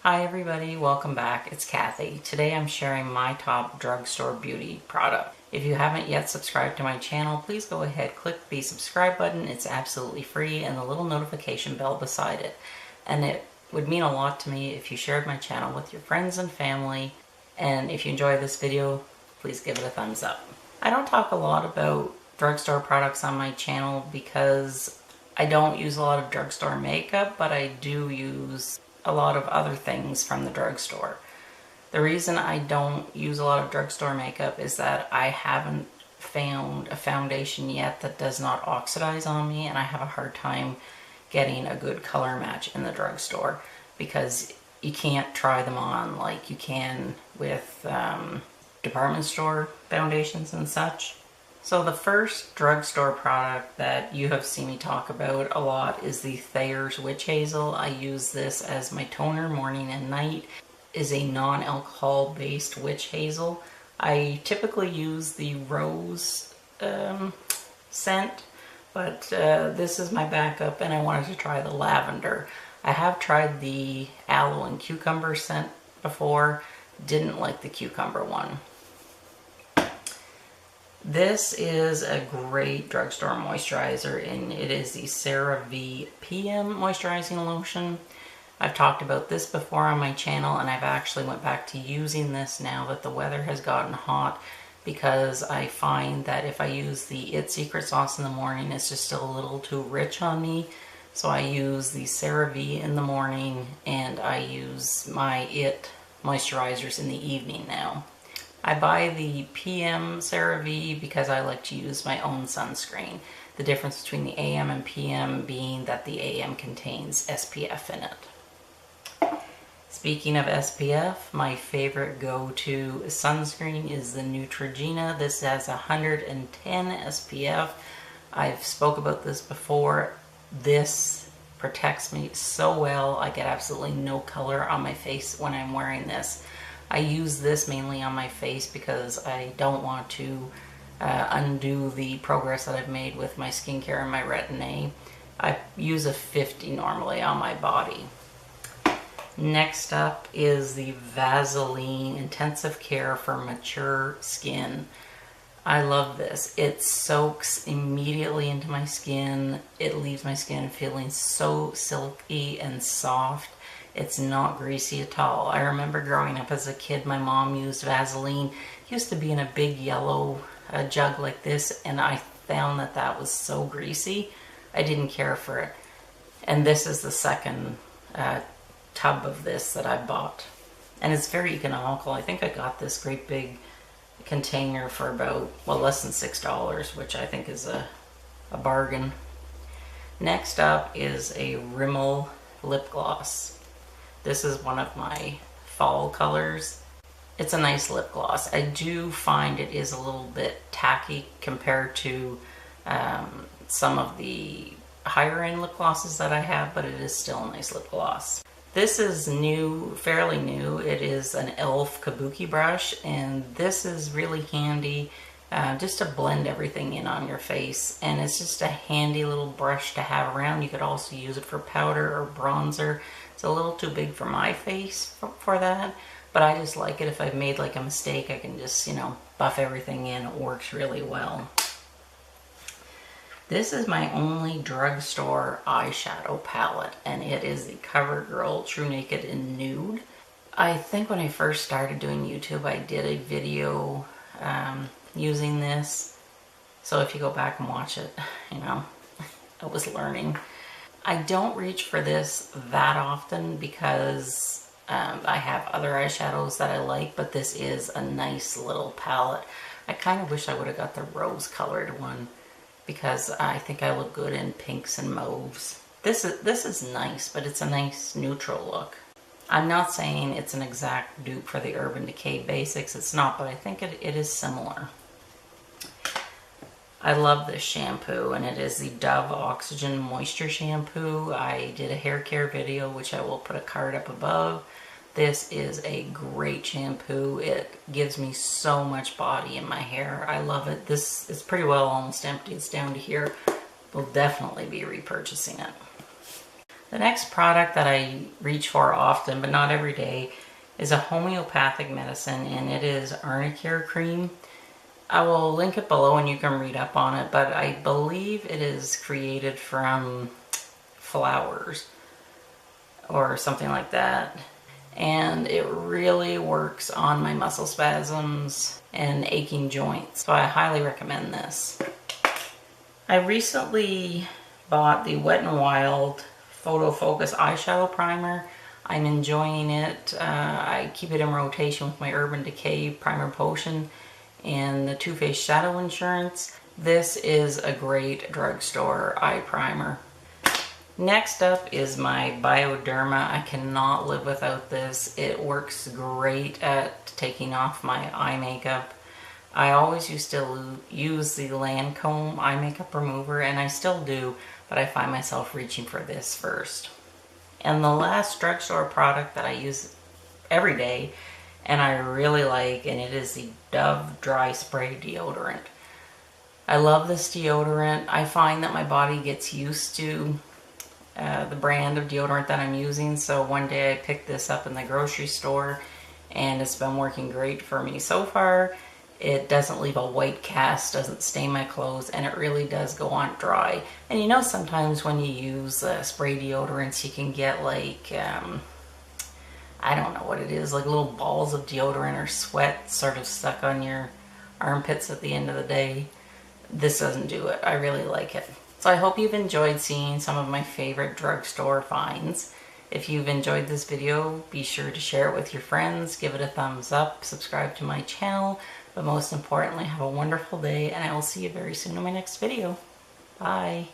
Hi everybody, welcome back. It's Cathy. Today I'm sharing my top drugstore beauty product. If you haven't yet subscribed to my channel, please go ahead, click the subscribe button. It's absolutely free and the little notification bell beside it. And it would mean a lot to me if you shared my channel with your friends and family. And if you enjoy this video, please give it a thumbs up. I don't talk a lot about drugstore products on my channel because I don't use a lot of drugstore makeup, but I do use a lot of other things from the drugstore. The reason I don't use a lot of drugstore makeup is that I haven't found a foundation yet that does not oxidize on me, and I have a hard time getting a good color match in the drugstore because you can't try them on like you can with department store foundations and such. So the first drugstore product that you have seen me talk about a lot is the Thayers Witch Hazel. I use this as my toner morning and night. It is a non-alcohol based witch hazel. I typically use the rose scent, but this is my backup and I wanted to try the lavender. I have tried the aloe and cucumber scent before, didn't like the cucumber one. This is a great drugstore moisturizer, and it is the CeraVe PM Moisturizing Lotion. I've talked about this before on my channel, and I've actually went back to using this now that the weather has gotten hot, because I find that if I use the It Secret Sauce in the morning, it's just still a little too rich on me. So I use the CeraVe in the morning, and I use my It moisturizers in the evening now. I buy the PM CeraVe because I like to use my own sunscreen. The difference between the AM and PM being that the AM contains SPF in it. Speaking of SPF, my favorite go-to sunscreen is the Neutrogena. This has 110 SPF. I've spoke about this before. This protects me so well. I get absolutely no color on my face when I'm wearing this. I use this mainly on my face because I don't want to undo the progress that I've made with my skincare and my Retin-A. I use a 50 normally on my body. Next up is the Vaseline Intensive Care for Mature Skin. I love this. It soaks immediately into my skin. It leaves my skin feeling so silky and soft. It's not greasy at all. I remember growing up as a kid, my mom used Vaseline. It used to be in a big yellow jug like this, and I found that that was so greasy. I didn't care for it. And this is the second tub of this that I bought. And it's very economical. I think I got this great big container for about, well, less than $6, which I think is a bargain. Next up is a Rimmel Lip Gloss. This is one of my fall colors. It's a nice lip gloss. I do find it is a little bit tacky compared to some of the higher end lip glosses that I have, but it is still a nice lip gloss. This is new, fairly new. It is an e.l.f. Kabuki Brush, and this is really handy just to blend everything in on your face. And it's just a handy little brush to have around. You could also use it for powder or bronzer. It's a little too big for my face for that, but I just like it. If I've made like a mistake, I can just, buff everything in. It works really well. This is my only drugstore eyeshadow palette, and it is the CoverGirl True Naked in Nude. I think when I first started doing YouTube, I did a video using this. So if you go back and watch it, I was learning. I don't reach for this that often because I have other eyeshadows that I like, but this is a nice little palette. I kind of wish I would have got the rose colored one because I think I look good in pinks and mauves. This is nice, but it's a nice neutral look. I'm not saying it's an exact dupe for the Urban Decay Basics. It's not, but I think it is similar. I love this shampoo, and it is the Dove Oxygen Moisture Shampoo. I did a hair care video, which I will put a card up above. This is a great shampoo. It gives me so much body in my hair. I love it. This is pretty well almost empty. It's down to here. We'll definitely be repurchasing it. The next product that I reach for often, but not every day, is a homeopathic medicine, and it is Arnicare Cream. I will link it below and you can read up on it, but I believe it is created from flowers or something like that. And it really works on my muscle spasms and aching joints. So I highly recommend this. I recently bought the Wet n Wild Photo Focus Eyeshadow Primer. I'm enjoying it. I keep it in rotation with my Urban Decay Primer Potion and the Too Faced Shadow Insurance. This is a great drugstore eye primer. Next up is my Bioderma. I cannot live without this. It works great at taking off my eye makeup. I always used to use the Lancome eye makeup remover, and I still do, but I find myself reaching for this first. And the last drugstore product that I use every day and I really like, and it is the Dove Dry Spray Deodorant. I love this deodorant. I find that my body gets used to the brand of deodorant that I'm using, so one day I picked this up in the grocery store and it's been working great for me so far. It doesn't leave a white cast, doesn't stain my clothes, and it really does go on dry. And you know, sometimes when you use spray deodorants, you can get like, I don't know what it is, like little balls of deodorant or sweat sort of stuck on your armpits at the end of the day. This doesn't do it. I really like it. So I hope you've enjoyed seeing some of my favorite drugstore finds. If you've enjoyed this video, be sure to share it with your friends, give it a thumbs up, subscribe to my channel, but most importantly, have a wonderful day, and I will see you very soon in my next video. Bye.